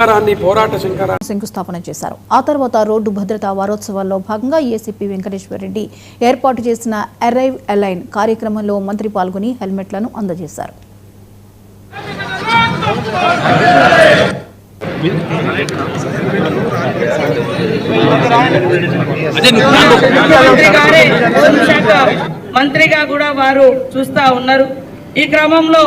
పోరాట శంకుస్థాపన చేశారు. ఆ తర్వాత రోడ్డు భద్రతా వారోత్సవాల్లో భాగంగా ఏసీపీ వెంకటేశ్వర్ రెడ్డి ఏర్పాటు చేసిన అరైవ్ అలైన్ కార్యక్రమంలో మంత్రి పాల్గొని హెల్మెట్లను అందజేశారు. మంత్రిగా కూడా వారు చూస్తా ఉన్నారు. ఈ క్రమంలో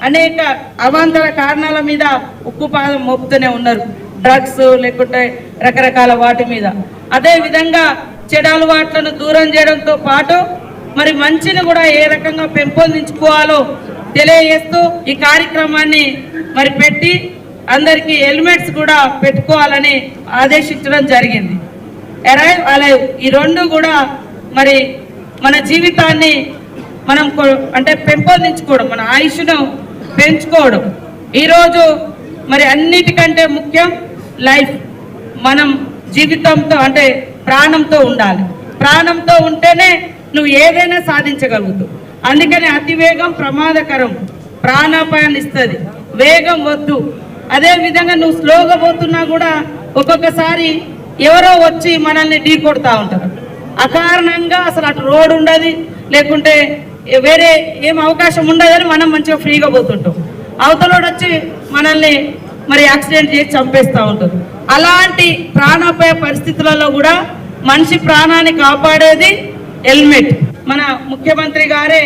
అనేక అవాంతర కారణాల మీద ఉక్కుపాదం మోపుతూనే ఉన్నారు. డ్రగ్స్ లేకుంటే రకరకాల వాటి మీద. అదే విధంగా చెడు అలవాట్లను దూరం చేయడంతో పాటు మరి మంచిని కూడా ఏ రకంగా పెంపొందించుకోవాలో తెలియజేస్తూ ఈ కార్యక్రమాన్ని మరి పెట్టి అందరికీ హెల్మెట్స్ కూడా పెట్టుకోవాలని ఆదేశించడం జరిగింది. అరైవ్ అలైవ్ ఈ రెండు కూడా మరి మన జీవితాన్ని మనం అంటే పెంపొందించుకోవడం, మన ఆయుష్ను పెంచుకోవడం. ఈరోజు మరి అన్నిటికంటే ముఖ్యం లైఫ్. మనం జీవితంతో అంటే ప్రాణంతో ఉండాలి. ప్రాణంతో ఉంటేనే నువ్వు ఏదైనా సాధించగలుగుతావు. అందుకని అతివేగం ప్రమాదకరం, ప్రాణాపాయాన్ని ఇస్తుంది. వేగం వద్దు. అదేవిధంగా నువ్వు స్లోగా పోతున్నా కూడా ఒక్కొక్కసారి ఎవరో వచ్చి మనల్ని ఢీ కొడతా ఉంటారు. అకారణంగా అసలు అటు రోడ్ ఉండదు, లేకుంటే వేరే ఏం అవకాశం ఉండదని మనం మంచిగా ఫ్రీగా పోతుంటాం. అవతలోడు వచ్చి మనల్ని మరి యాక్సిడెంట్ చేసి చంపేస్తూ ఉంటారు. అలాంటి ప్రాణాపాయ పరిస్థితులలో కూడా మనిషి ప్రాణాన్ని కాపాడేది హెల్మెట్. మన ముఖ్యమంత్రి గారే